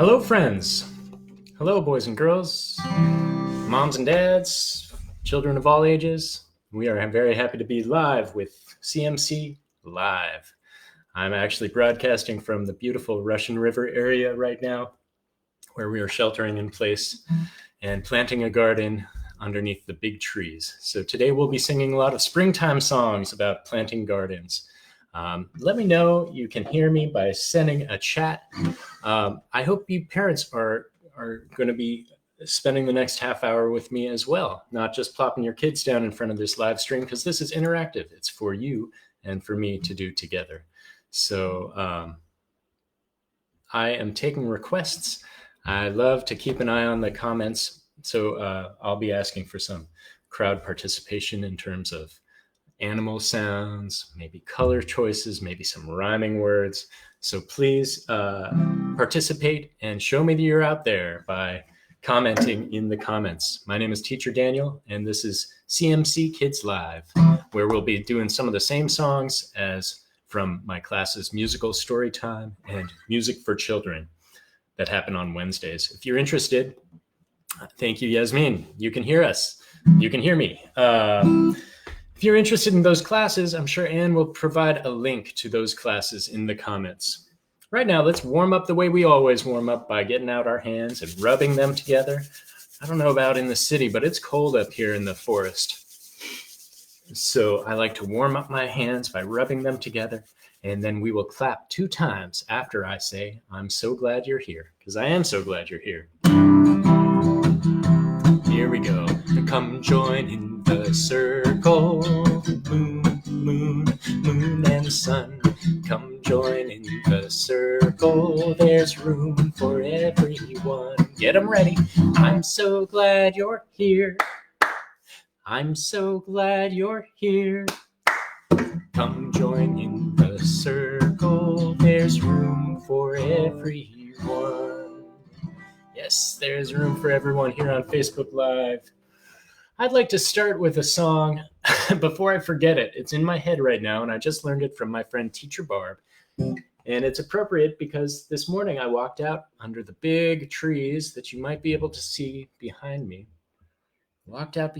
Hello, friends. Hello, boys and girls, moms and dads, children of all ages. We are very happy to be live with CMC Live. I'm actually broadcasting from the beautiful Russian River area right now, where we are sheltering in place and planting a garden underneath the big trees. So today we'll be singing a lot of springtime songs about planting gardens. Let me know you can hear me by sending a chat. I hope you parents are going to be spending the next half hour with me as well, not just plopping your kids down in front of this live stream, because this is interactive. It's for you and for me to do together. So I am taking requests. I love to keep an eye on the comments. So I'll be asking for some crowd participation in terms of animal sounds, maybe color choices, maybe some rhyming words. So please participate and show me that you're out there by commenting in the comments. My name is Teacher Daniel, and this is CMC Kids Live, where we'll be doing some of the same songs as from my class's musical story time and music for children that happen on Wednesdays. If you're interested, thank you, Yasmin. You can hear us. You can hear me. If you're interested in those classes, I'm sure Anne will provide a link to those classes in the comments. Right now, let's warm up the way we always warm up by getting out our hands and rubbing them together. I don't know about in the city, but it's cold up here in the forest. So I like to warm up my hands by rubbing them together, and then we will clap 2 times after I say, "I'm so glad you're here," because I am so glad you're here. Here we go. Come join in the circle, moon, moon, moon and sun. Come join in the circle, there's room for everyone. Get 'em ready. I'm so glad you're here. I'm so glad you're here. Come join in the circle, there's room for everyone. Yes, there's room for everyone here on Facebook Live. I'd like to start with a song before I forget it. It's in my head right now, and I just learned it from my friend Teacher Barb. And it's appropriate because this morning I walked out under the big trees that you might be able to see behind me. Walked out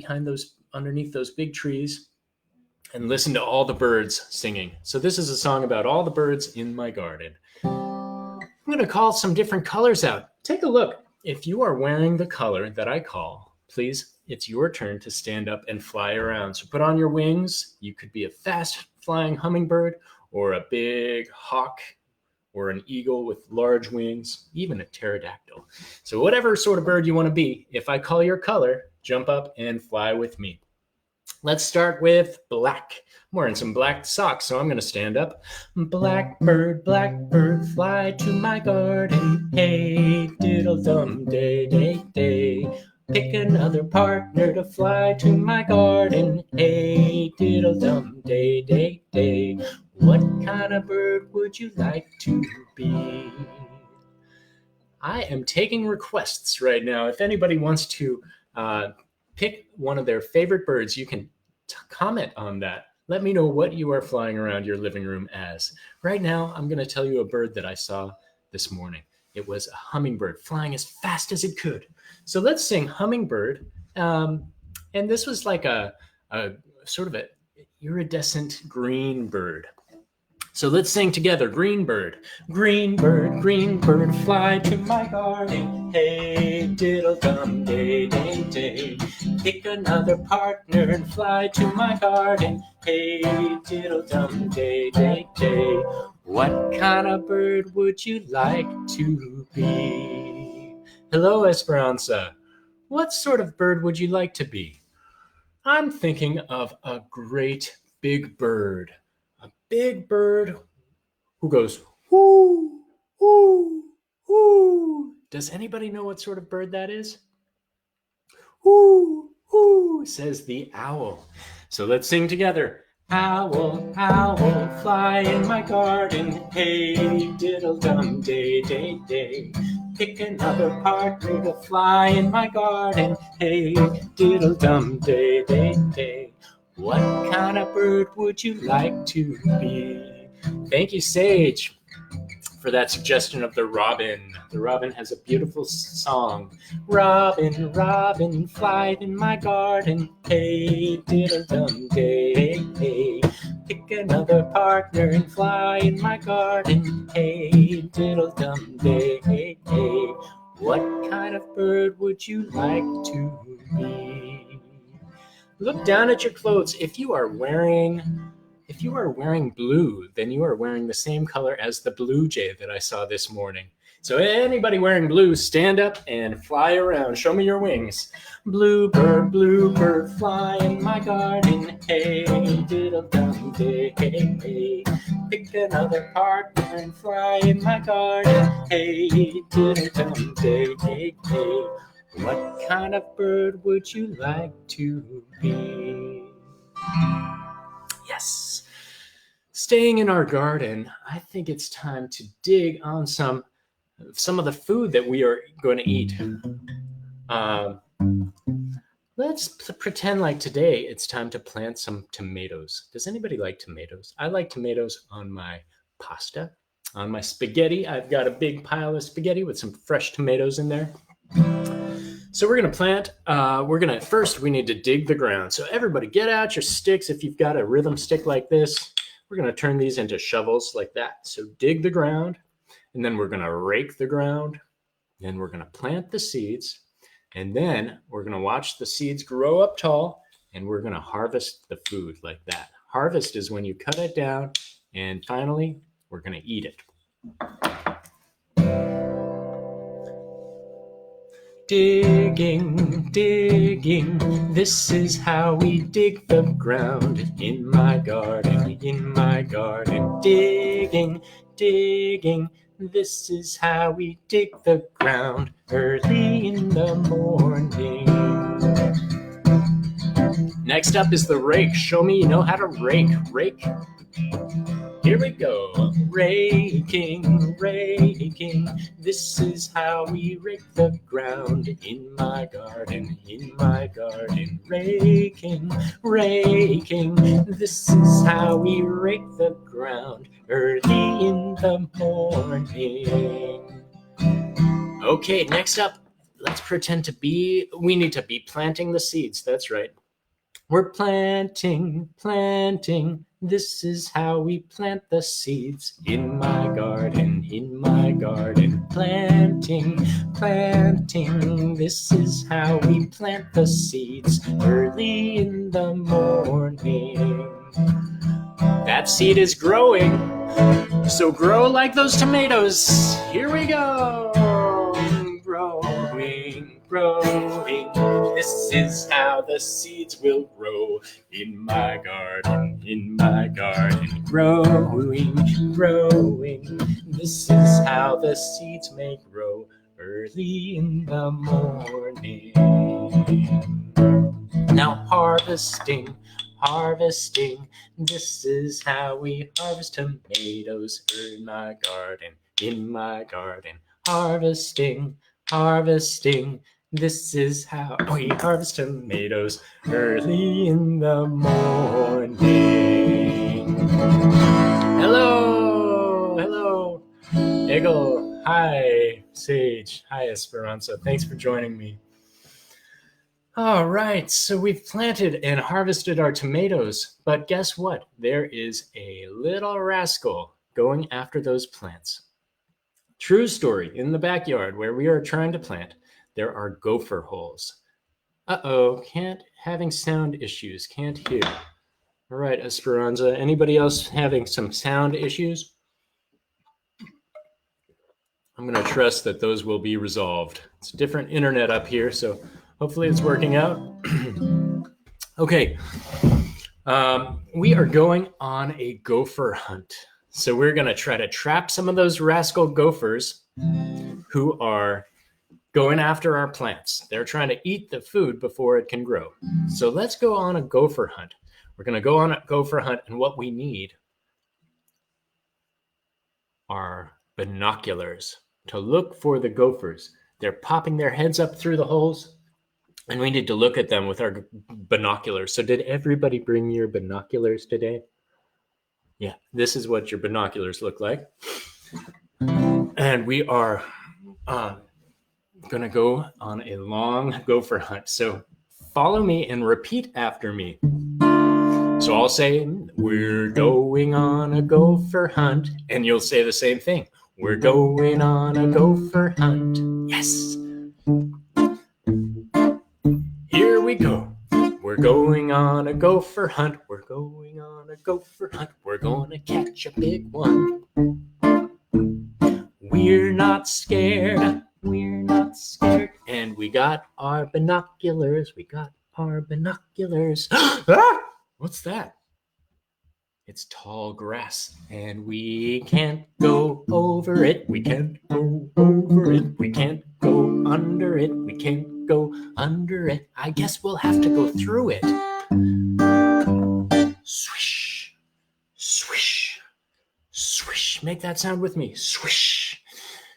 underneath those big trees and listened to all the birds singing. So this is a song about all the birds in my garden. I'm going to call some different colors out. Take a look. If you are wearing the color that I call, please, it's your turn to stand up and fly around. So put on your wings. You could be a fast flying hummingbird or a big hawk or an eagle with large wings, even a pterodactyl. So whatever sort of bird you want to be, if I call your color, jump up and fly with me. Let's start with black. I'm wearing some black socks, so I'm going to stand up. Blackbird, fly to my garden. Hey, diddle-dum, day, day, day. Pick another partner to fly to my garden. Hey, diddle-dum, day, day, day. What kind of bird would you like to be? I am taking requests right now. If anybody wants to pick one of their favorite birds, you can comment on that. Let me know what you are flying around your living room as. Right now, I'm going to tell you a bird that I saw this morning. It was a hummingbird flying as fast as it could. So let's sing Hummingbird. And this was like a sort of an iridescent green bird. So let's sing together. Green bird, green bird, fly to my garden. Hey, diddle-dum, day, day, day. Pick another partner and fly to my garden. Hey, diddle-dum, day, day, day. What kind of bird would you like to be? Hello, Esperanza. What sort of bird would you like to be? I'm thinking of a great big bird. A big bird who goes, whoo, whoo, whoo. Does anybody know what sort of bird that is? Whoo, whoo, says the owl. So let's sing together. Owl, owl, fly in my garden. Hey, diddle-dum, day, day, day. Pick another partner to fly in my garden. Hey, diddle-dum, day, day, day. What kind of bird would you like to be? Thank you, Sage, for that suggestion of the robin. The robin has a beautiful song. Robin, robin, fly in my garden. Hey, diddle-dum day. Hey, pick another partner and fly in my garden. Hey, diddle-dum day. Hey, what kind of bird would you like to be? Look down at your clothes. If you are wearing blue, then you are wearing the same color as the blue jay that I saw this morning. So anybody wearing blue, stand up and fly around. Show me your wings. Bluebird, fly in my garden. Hey, diddle-dum day. Hey, pick another partner and fly in my garden. Hey, diddle-dum day. Hey, what kind of bird would you like to be? Yes. Staying in our garden, I think it's time to dig on some of the food that we are going to eat. Let's pretend like today it's time to plant some tomatoes. Does anybody like tomatoes? I like tomatoes on my pasta, on my spaghetti. I've got a big pile of spaghetti with some fresh tomatoes in there. So we're going to plant, first we need to dig the ground. So everybody get out your sticks. If you've got a rhythm stick like this, we're going to turn these into shovels like that. So dig the ground, and then we're going to rake the ground. Then we're going to plant the seeds, and then we're going to watch the seeds grow up tall, and we're going to harvest the food like that. Harvest is when you cut it down, and finally, we're going to eat it. Digging, this is how we dig the ground in my garden. Digging, this is how we dig the ground early in the morning. Next up is the rake. Show me you know how to rake. Here we go. Raking, this is how we rake the ground in my garden. Raking, this is how we rake the ground early in the morning. Okay, next up, let's pretend we need to be planting the seeds. That's right. We're planting. This is how we plant the seeds in my garden. Planting. This is how we plant the seeds early in the morning. That seed is growing, so grow like those tomatoes. Here we go. Growing. This is how the seeds will grow in my garden. Growing. This is how the seeds may grow early in the morning. Now harvesting. This is how we harvest tomatoes in my garden. Harvesting. This is how we harvest tomatoes early in the morning. Hello. Eagle. Hi, Sage. Hi, Esperanza. Thanks for joining me. All right, so we've planted and harvested our tomatoes, but guess what? There is a little rascal going after those plants. True story, in the backyard where we are trying to plant, there are gopher holes. Having sound issues, can't hear. All right, Esperanza, anybody else having some sound issues? I'm going to trust that those will be resolved. It's a different internet up here, so hopefully it's working out. Okay, we are going on a gopher hunt. So we're going to try to trap some of those rascal gophers who are going after our plants. They're trying to eat the food before it can grow. So let's go on a gopher hunt. We're going to go on a gopher hunt, and what we need are binoculars to look for the gophers. They're popping their heads up through the holes, and we need to look at them with our binoculars. So did everybody bring your binoculars today? Yeah, this is what your binoculars look like. And we are going to go on a long gopher hunt. So follow me and repeat after me. So I'll say, we're going on a gopher hunt. And you'll say the same thing. We're going on a gopher hunt. Yes. Here we go. We're going on a gopher hunt. We're going on a gopher hunt. We're gonna catch a big one. We're not scared. We're not scared. And we got our binoculars. We got our binoculars. Ah! What's that? It's tall grass, and we can't go over it. We can't go over it. We can't go under it. We can't go under it. I guess we'll have to go through it. Swish, swish, swish. Make that sound with me. Swish,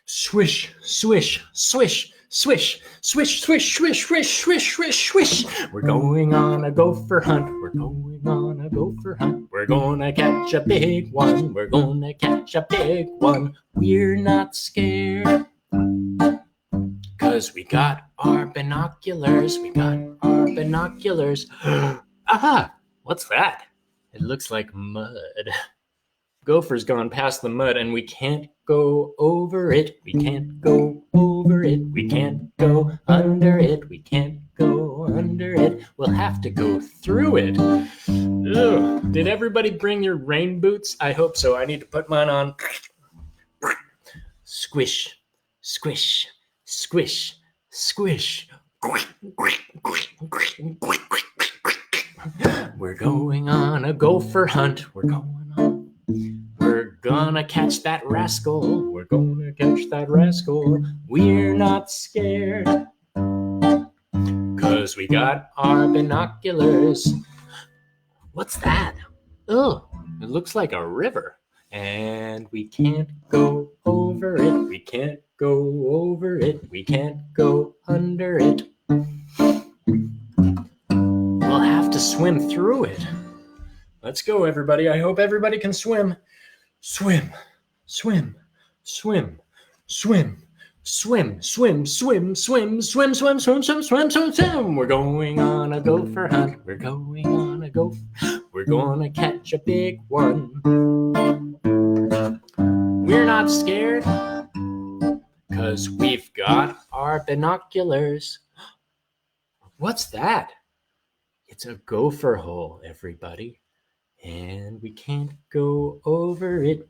swish, swish, swish. Swish, swish, swish, swish, swish, swish, swish, swish. We're going on a gopher hunt. We're going on a gopher hunt. We're gonna catch a big one. We're gonna catch a big one. We're not scared, 'cause we got our binoculars. We got our binoculars. Aha! What's that? It looks like mud. Gopher's gone past the mud, and we can't go over it. We can't go over it. We can't go under it. We can't go under it. We'll have to go through it. Ugh. Did everybody bring your rain boots? I hope so. I need to put mine on. Squish, squish, squish, squish. We're going on a gopher hunt. We're gonna catch that rascal. We're gonna catch that rascal. We're not scared, 'cause we got our binoculars. What's that? Oh, it looks like a river. And we can't go over it. We can't go over it. We can't go under it. We'll have to swim through it. Let's go, everybody. I hope everybody can swim. Swim, swim, swim, swim, swim, swim, swim, swim, swim, swim, swim, swim, swim, swim, swim. We're going on a gopher hunt. We're going on a gopher. We're gonna catch a big one. We're not scared, 'cause we've got our binoculars. What's that? It's a gopher hole, everybody. And we can't go over it.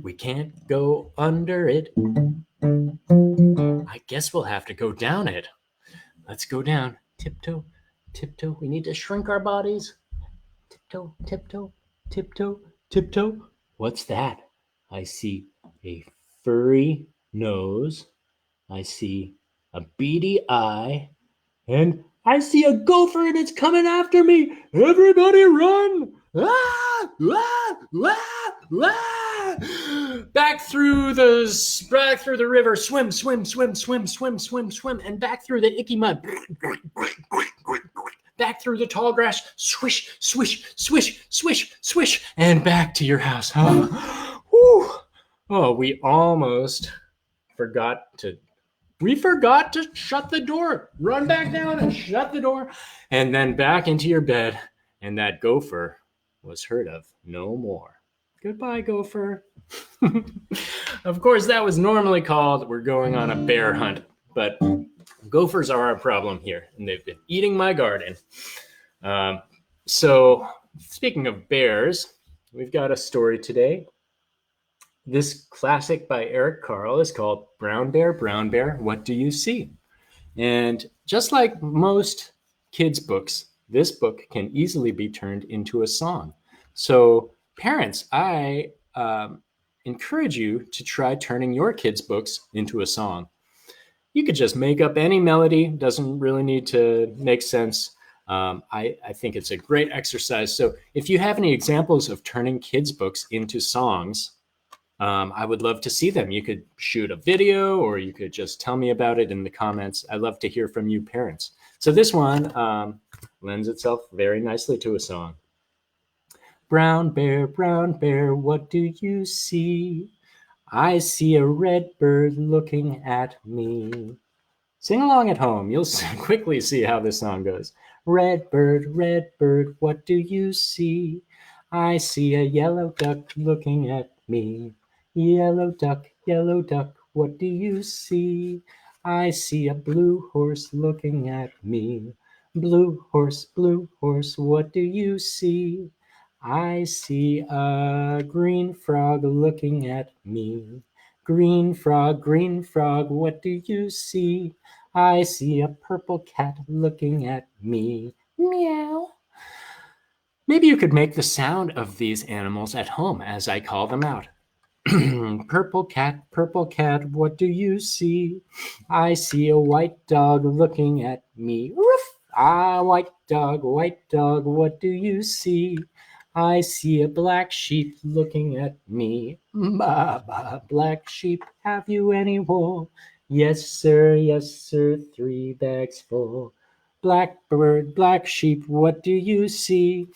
We can't go under it. I guess we'll have to go down it. Let's go down. Tiptoe, tiptoe. We need to shrink our bodies. Tiptoe, tiptoe, tiptoe, tiptoe. What's that? I see a furry nose. I see a beady eye. And I see a gopher and it's coming after me. Everybody run. Ah, ah, ah, ah. Back through the river. Swim, swim, swim, swim, swim, swim, swim. And back through the icky mud. Back through the tall grass. Swish, swish, swish, swish, swish. And back to your house. Oh, we almost forgot to shut the door. Run back down and shut the door. And then back into your bed. And that gopher was heard of no more. Goodbye, gopher. Of course, that was normally called We're Going on a Bear Hunt. But gophers are our problem here. And they've been eating my garden. So speaking of bears, we've got a story today. This classic by Eric Carle is called Brown Bear, What Do You See? And just like most kids' books, this book can easily be turned into a song. So parents, I encourage you to try turning your kids' books into a song. You could just make up any melody, doesn't really need to make sense. I think it's a great exercise. So if you have any examples of turning kids' books into songs, I would love to see them. You could shoot a video or you could just tell me about it in the comments. I'd love to hear from you parents. So this one lends itself very nicely to a song. Brown bear, what do you see? I see a red bird looking at me. Sing along at home. You'll quickly see how this song goes. Red bird, what do you see? I see a yellow duck looking at me. Yellow duck, what do you see? I see a blue horse looking at me. Blue horse, what do you see? I see a green frog looking at me. Green frog, what do you see? I see a purple cat looking at me. Meow. Maybe you could make the sound of these animals at home as I call them out. Purple cat, what do you see? I see a white dog looking at me. Roof! Ah, white dog, what do you see? I see a black sheep looking at me. Ba, ba, black sheep, have you any wool? Yes, sir, 3 bags full. Blackbird, black sheep, what do you see?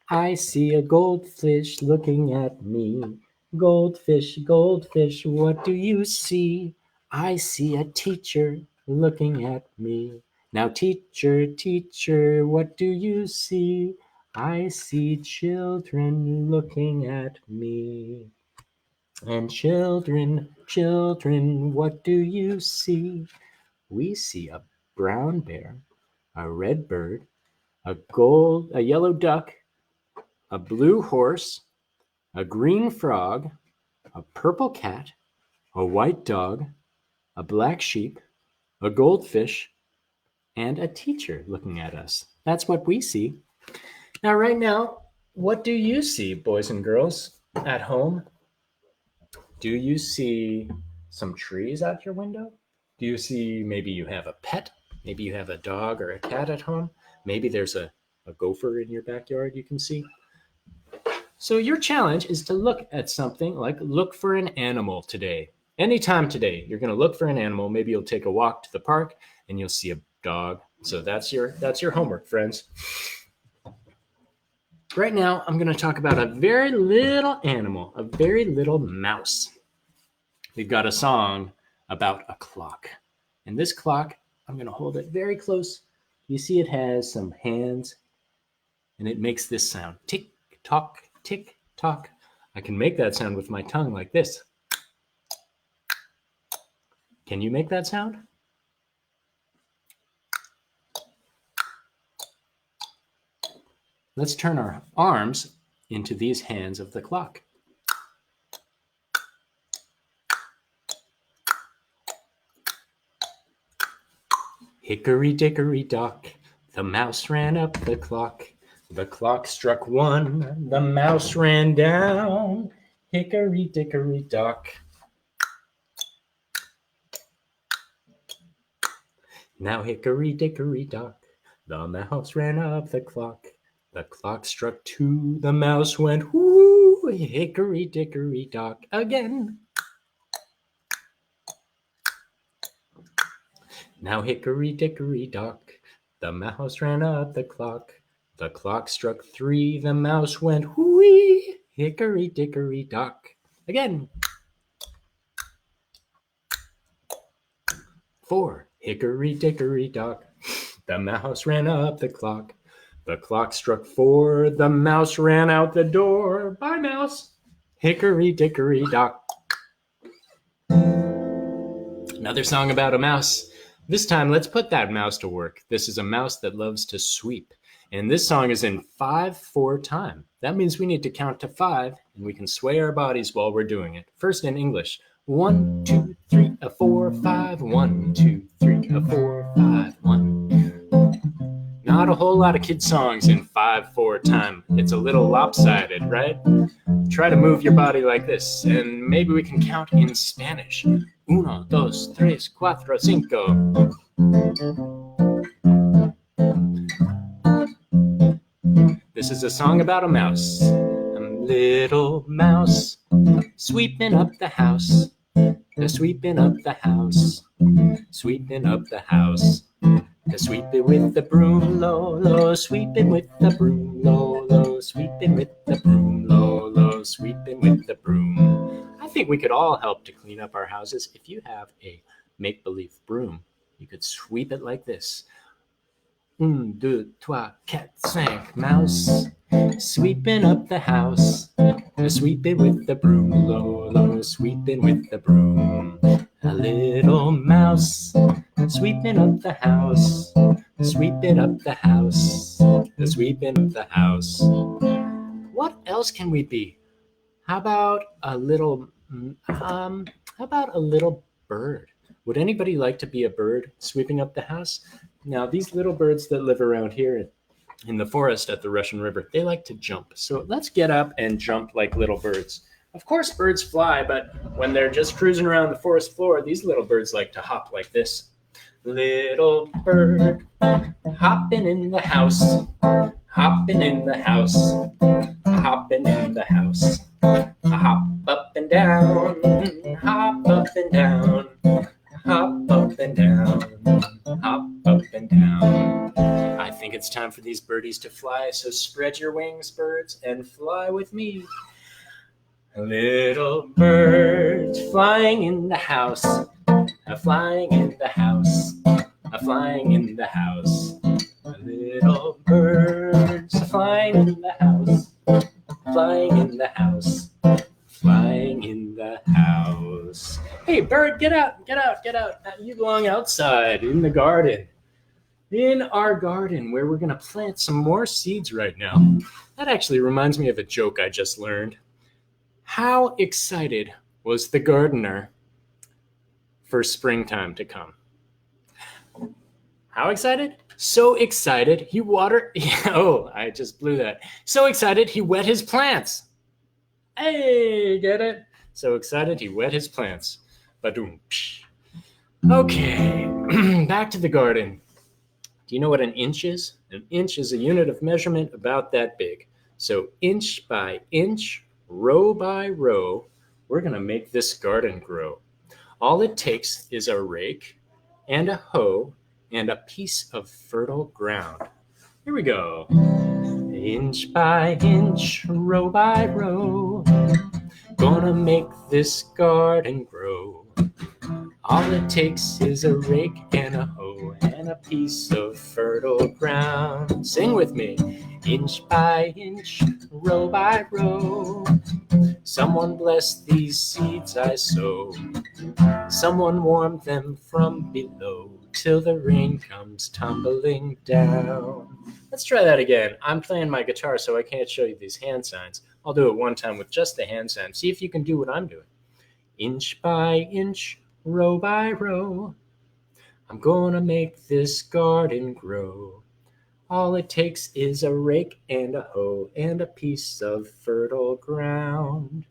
I see a goldfish looking at me. Goldfish, what do you see? I see a teacher looking at me. Now, teacher, what do you see? I see children looking at me. And children, what do you see? We see a brown bear, a red bird, a yellow duck, a blue horse, a green frog, a purple cat, a white dog, a black sheep, a goldfish, and a teacher looking at us. That's what we see. Now, right now, what do you see, boys and girls, at home? Do you see some trees out your window? Do you see maybe you have a pet? Maybe you have a dog or a cat at home? Maybe there's a gopher in your backyard you can see? So your challenge is to look at something like look for an animal today. Anytime today, you're going to look for an animal. Maybe you'll take a walk to the park and you'll see a dog. So that's your homework, friends. Right now, I'm going to talk about a very little animal, a very little mouse. We've got a song about a clock. And this clock, I'm going to hold it very close. You see it has some hands and it makes this sound. Tick, tock, tick, tock. I can make that sound with my tongue like this. Can you make that sound? Let's turn our arms into these hands of the clock. Hickory dickory dock, the mouse ran up the clock. The clock struck 1, the mouse ran down. Hickory dickory dock. Now hickory dickory dock, the mouse ran up the clock. The clock struck 2, the mouse went whoo. Hickory dickory dock again. Now hickory dickory dock, the mouse ran up the clock. The clock struck 3, the mouse went whoo-wee. Hickory dickory dock again. 4, hickory dickory dock, the mouse ran up the clock. The clock struck 4, the mouse ran out the door. Bye, mouse. Hickory dickory dock. Another song about a mouse. This time, let's put that mouse to work. This is a mouse that loves to sweep. And this song is in 5/4 time. That means we need to count to 5, and we can sway our bodies while we're doing it. First in English. 1, 2, 3, 4, 5. 1, 2, 3, 4, 5. 1. Not a whole lot of kid songs in 5/4 time. It's a little lopsided, right? Try to move your body like this, and maybe we can count in Spanish. 1, 2, 3, 4, 5. This is a song about a mouse. A little mouse sweeping up the house. Sweeping up the house. Sweeping up the house. Sweeping with the broom, low, low. Sweeping with the broom, low, low. Sweeping with the broom, low, low. Sweeping with the broom. I think we could all help to clean up our houses. If you have a make-believe broom, you could sweep it like this. 1, 2, 3, 4, 5, mouse. Sweeping up the house. Sweep it with the broom, low, low, sweeping with the broom. A little mouse, sweeping up the house. Sweeping up the house. Sweeping up the house. What else can we be? How about a little bird? Would anybody like to be a bird sweeping up the house? Now, these little birds that live around here in the forest at the Russian River, they like to jump. So let's get up and jump like little birds. Of course, birds fly, but when they're just cruising around the forest floor, these little birds like to hop like this. Little bird hopping in the house, hopping in the house, hopping in the house. Hop up and down, hop up and down, hop up and down, hop up and down. I think it's time for these birdies to fly, so spread your wings, birds, and fly with me. Little birds flying in the house, flying in the house, flying in the house. Little birds flying in the house, flying in the house, flying in the house. Hey, bird, get out, get out, get out. You belong outside in the garden. In our garden, where we're going to plant some more seeds right now. That actually reminds me of a joke I just learned. How excited was the gardener for springtime to come? How excited? So excited he watered. Oh, I just blew that. So excited he wet his plants. Hey, get it? So excited he wet his plants. Ba-doom. Okay, back to the garden. Do you know what an inch is? An inch is a unit of measurement about that big. So inch by inch, row by row, we're going to make this garden grow. All it takes is a rake and a hoe and a piece of fertile ground. Here we go. Inch by inch, row by row, gonna make this garden grow. All it takes is a rake and a hoe and a piece of fertile ground. Sing with me. Inch by inch, row by row, someone bless these seeds I sow. Someone warm them from below till the rain comes tumbling down. Let's try that again. I'm playing my guitar, so I can't show you these hand signs. I'll do it one time with just the hand signs. See if you can do what I'm doing. Inch by inch, row by row, I'm gonna make this garden grow. All it takes is a rake and a hoe and a piece of fertile ground.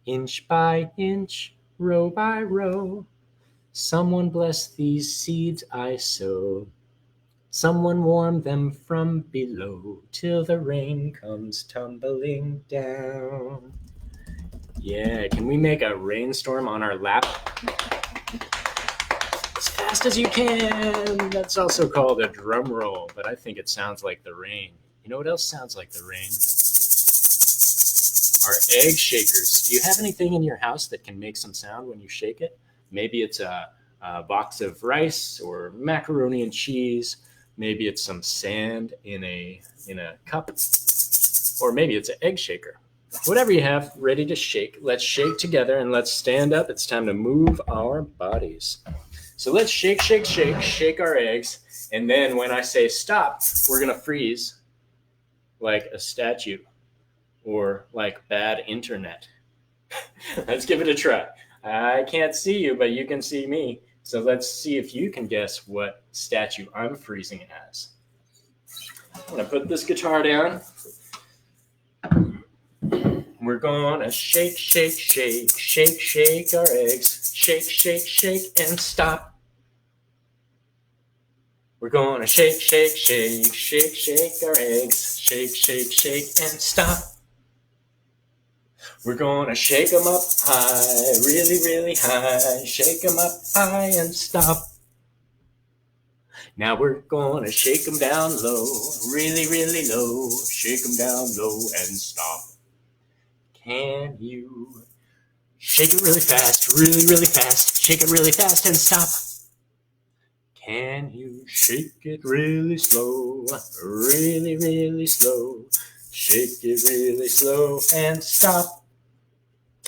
Inch by inch, row by row, someone bless these seeds I sow. Someone warm them from below till the rain comes tumbling down. Yeah, can we make a rainstorm on our lap? As fast as you can. That's also called a drum roll, but I think it sounds like the rain. You know what else sounds like the rain? Our egg shakers. Do you have anything in your house that can make some sound when you shake it? Maybe it's a box of rice or macaroni and cheese. Maybe it's some sand in a cup, or maybe it's an egg shaker. Whatever you have ready to shake, let's shake together and let's stand up. It's time to move our bodies. So let's shake, shake, shake, shake our eggs. And then when I say stop, we're going to freeze like a statue or like bad internet. Let's give it a try. I can't see you, but you can see me. So let's see if you can guess what statue I'm freezing as. I'm going to put this guitar down. We're gonna shake, shake, shake, shake, shake our eggs. Shake, shake, shake, and stop. We're gonna shake, shake, shake, shake, shake our eggs. Shake, shake, shake, and stop. We're gonna shake them up high, really, really high. Shake them up high and stop. Now we're gonna shake them down low, really, really low. Shake them down low and stop. Can you Shake it really fast, really, really fast. Shake it really fast and stop. Can you shake it really slow? Really, really slow. Shake it really slow and stop.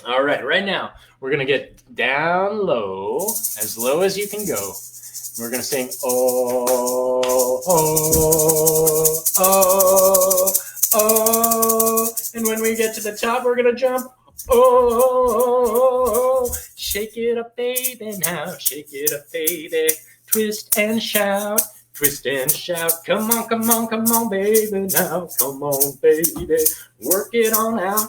All right, right now, we're going to get down low as you can go. We're going to sing, oh, oh, oh, oh. And when we get to the top, we're going to jump, oh. Shake it up, baby, now. Shake it up, baby. Twist and shout. Twist and shout. Come on, come on, come on, baby, now. Come on, baby. Work it on out.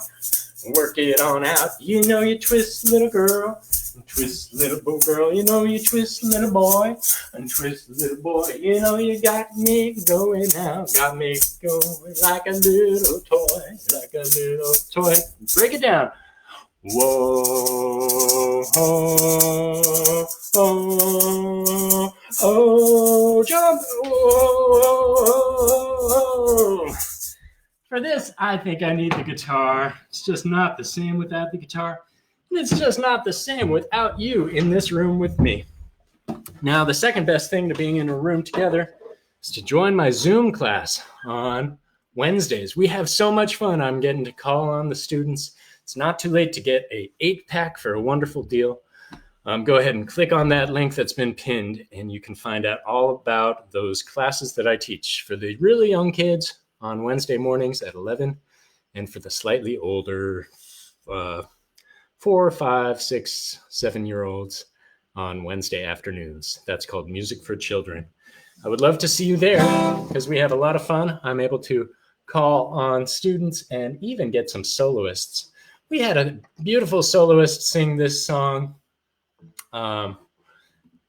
Work it on out. You know you twist, little girl. Twist, little girl. You know you twist, little boy. And twist, little boy. You know you got me going now. Got me going like a little toy. Like a little toy. Break it down. Whoa, oh, oh, oh, jump. Whoa. For this, I think I need the guitar. It's just not the same without the guitar. And it's just not the same without you in this room with me. Now, the second best thing to being in a room together is to join my Zoom class on Wednesdays. We have so much fun. I'm getting to call on the students. It's not too late to get an 8-pack for a wonderful deal. Go ahead and click on that link that's been pinned, and you can find out all about those classes that I teach for the really young kids on Wednesday mornings at 11, and for the slightly older 4, 5, 6, 7-year-olds on Wednesday afternoons. That's called Music for Children. I would love to see you there because we have a lot of fun. I'm able to call on students and even get some soloists. We had a beautiful soloist sing this song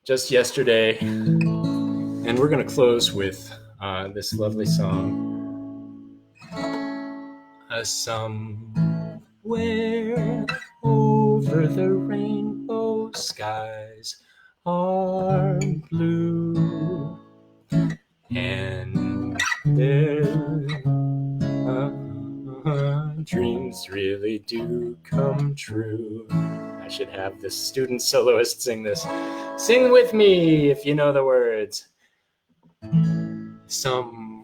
just yesterday, and we're going to close with this lovely song. Somewhere over the rainbow skies are blue, and their dreams really do come true. I should have this student soloist sing this. Sing with me if you know the words. Somewhere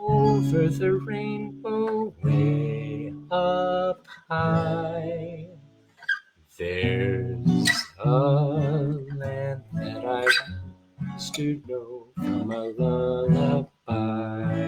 over the rainbow, way up high, there's a land that I used to know from a lullaby.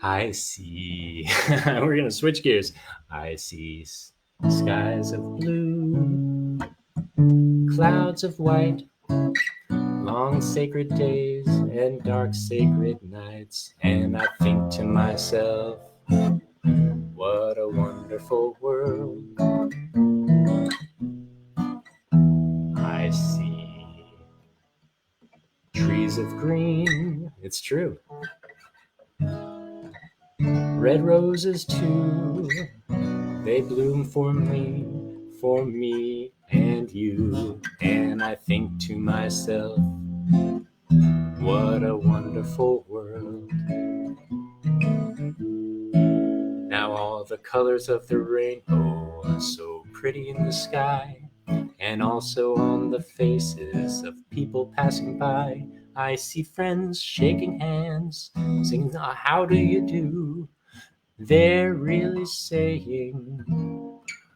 I see, we're going to switch gears. I see skies of blue, clouds of white, long sacred days and dark sacred nights. And I think to myself, what a wonderful world. I see trees of green, it's true. Red roses too, they bloom for me and you. And I think to myself, what a wonderful world. Now all the colors of the rainbow are so pretty in the sky, and also on the faces of people passing by. I see friends shaking hands, singing, how do you do? They're really saying,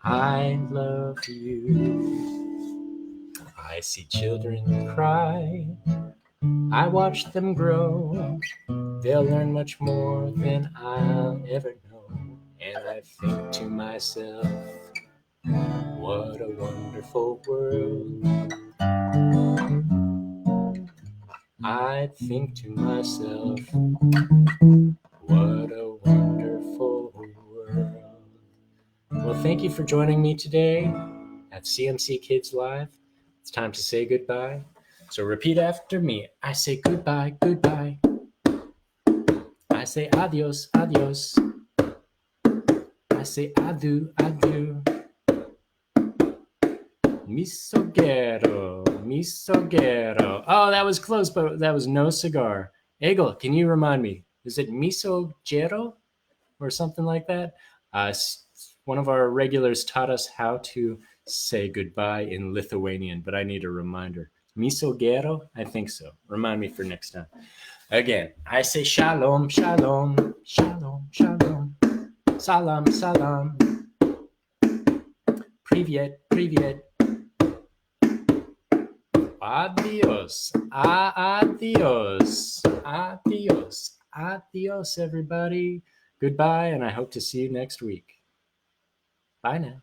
I love you. I see children cry, I watch them grow. They'll learn much more than I'll ever know. And I think to myself, what a wonderful world. I think to myself, what a wonderful world. Well, thank you for joining me today at CMC Kids Live. It's time to say goodbye. So repeat after me. I say goodbye, goodbye. say adios, adios. I say adieu, adieu. Misogero, misogero. Oh, that was close, but that was no cigar. Egel, can you remind me? Is it misogero or something like that? One of our regulars taught us how to say goodbye in Lithuanian, but I need a reminder. Misogero? I think so. Remind me for next time. Again, I say shalom, shalom, shalom, shalom, salam, salam, privyet, privyet. Adios, adios, adios, adios, everybody. Goodbye, and I hope to see you next week. Bye now.